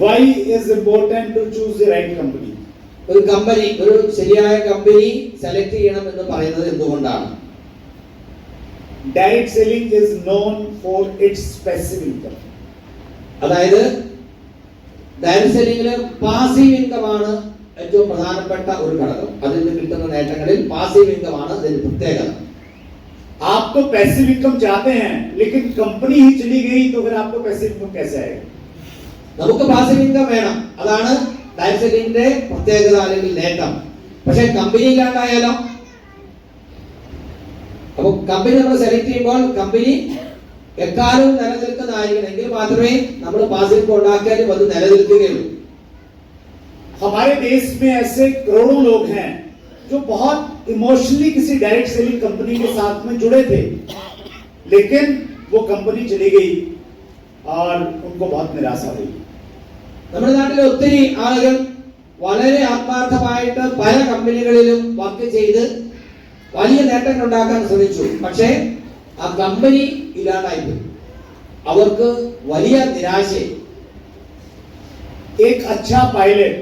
Why is important to choose the right company? ഒരു company, ഒരു ശരിയായ കമ്പനി സെലക്ട് ചെയ്യണം എന്ന് പറയുന്നത് എന്തുകൊണ്ടാണ്? Direct selling is known for its passive income. അതായത് ഡയറക്ട് സെല്ലിംഗില് പാസീവ് ഇൻകം ആണ് ഏറ്റവും പ്രധാനപ്പെട്ട ഒരു ഘടകം. അതിൽ നിന്ന് കിട്ടുന്ന നേട്ടങ്ങളിൽ പാസീവ് ഇൻകം ആണ് അതിന്റെ പ്രത്യേകത. आप तो पैसिव इनकम चाहते हैं, लेकिन कंपनी ही चली गई तो फिर आपको पैसिव इनकम कैसे आएगा? നമുക്ക് പാസീവ് ഇൻകം വേണം, അതാണ് ഡയറക്ട് സെല്ലിംഗിന്റെ പ്രത്യേകത അല്ലെങ്കിൽ നേട്ടം. പക്ഷെ കമ്പനി ഇല്ലാണ്ടായാലോ? അപ്പൊ കമ്പനി നമ്മൾ സെലക്ട് ചെയ്യുമ്പോൾ കമ്പനി എക്കാലവും നിലനിൽക്കുന്നതായിരിക്കണം, എങ്കിൽ മാത്രമേ നമ്മൾ പാസീവ് ഇൻകം ഉണ്ടാക്കിയാലും അത് നിലനിൽക്കുകയുള്ളൂ. हमारे देश में ऐसे करोड़ों लोग हैं जो बहुत इमोशनली किसी डायरेक्ट सेलिंग कंपनी के साथ में जुड़े थे, लेकिन वो कंपनी चली गई और उनको बहुत निराशा हुई. നമ്മുടെ നാട്ടിലെ ഒത്തിരി ആളുകൾ വളരെ ആത്മാർത്ഥമായിട്ട് പല കമ്പനികളിലും വർക്ക് ചെയ്ത് വലിയ നേട്ടങ്ങൾ ഉണ്ടാക്കാൻ ശ്രമിച്ചു. പക്ഷേ ആ കമ്പനി ഇല്ലാണ്ടായിപ്പോയി. അവർക്ക് വലിയ നിരാശയായി. एक अच्छा पायलट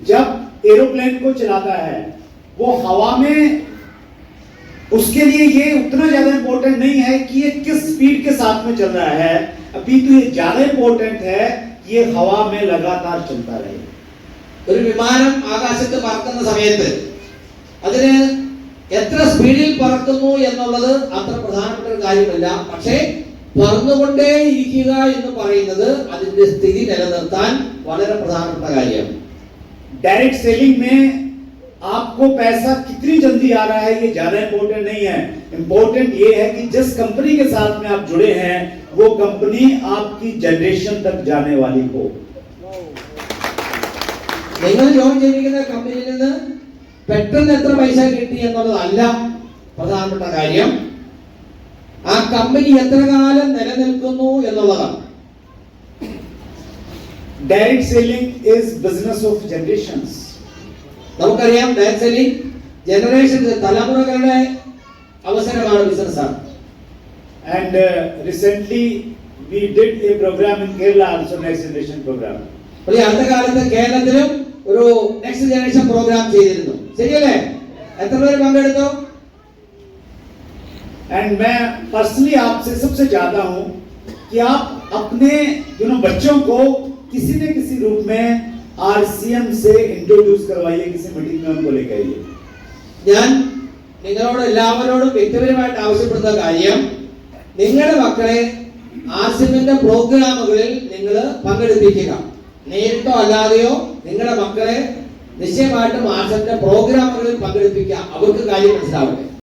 जब एरोप्लेन को चलाता है, वो हवा में उसके लिए ये उतना ज्यादा इंपॉर्टेंट नहीं है कि ये किस स्पीड के साथ में चल रहा है, अभी तो ये ज्यादा इंपॉर्टेंट है कि ये हवा में लगातार चलता रहे. ഒരു വിമാനം ആകാശത്ത് പറക്കുന്ന സമയത്ത് അതിന് എത്ര സ്പീഡിൽ പറക്കുന്നു എന്നുള്ളത് അത്ര പ്രധാനപ്പെട്ട ഒരു കാര്യമല്ല. പക്ഷേ പറന്നുകൊണ്ടേ ഇരിക്കുക എന്ന് പറയുന്നത് അതിന്റെ സ്ഥിതി നിലനിർത്താൻ വളരെ പ്രധാനപ്പെട്ട കാര്യമാണ്. डायरेक्ट सेलिंग में आपको पैसा कितनी जल्दी आ रहा है ये ज्यादा इंपॉर्टेंट नहीं है. इंपॉर्टेंट ये है कि जिस कंपनी के साथ में आप जुड़े हैं वो कंपनी आपकी जनरेशन तक जाने वाली हो. നിങ്ങൾ ജോയിൻ ചെയ്തിരിക്കുന്ന കമ്പനിയിൽ നിന്ന് പെട്ടെന്ന് എത്ര പൈസ കിട്ടി എന്നുള്ളതല്ല പ്രധാനപ്പെട്ട കാര്യം, ആ കമ്പനി എത്ര കാലം നിലനിൽക്കുന്നു എന്നുള്ളതാണ്. Direct selling is business of generations. നമുക്കറിയാം ഡയറക്ട് സെല്ലിംഗ് ജനറേഷൻസ്, തലമുറകളുടെ അവസരമാണ്, ബിസിനസ്സാണ്. And recently we did a program in Kerala, also next generation program. ഈ അടുത്ത കാലത്ത് കേരളത്തിലും ഒരു നെക്സ്റ്റ് ജനറേഷൻ പ്രോഗ്രാം ചെയ്തിരുന്നു, ശരിയല്ലേ? എത്ര പേര് പങ്കെടുത്തു? And मैं पर्सनली आपसे सबसे चाहता हूं कि आप अपने बच्चों को किसी न किसी रूप में RCM से इंट्रोड्यूस करवाइए, किसी मीटिंग में उनको लेकर आइए. ഞാൻ നിങ്ങളോട് എല്ലാവരോടും വ്യക്തിപരമായിട്ട് ആവശ്യപ്പെടുന്ന കാര്യം, നിങ്ങളുടെ മക്കളെ ആർസിഎമ്മിന്റെ പ്രോഗ്രാമുകളിൽ നിങ്ങൾ പങ്കെടുപ്പിക്കുക. നേരിട്ടോ അല്ലാതെയോ നിങ്ങളുടെ മക്കളെ നിശ്ചയമായിട്ടും ആർസിഎമ്മിന്റെ പ്രോഗ്രാമുകളിൽ പങ്കെടുപ്പിക്കുക. അവർക്ക് കാര്യം മനസ്സിലാവട്ടെ.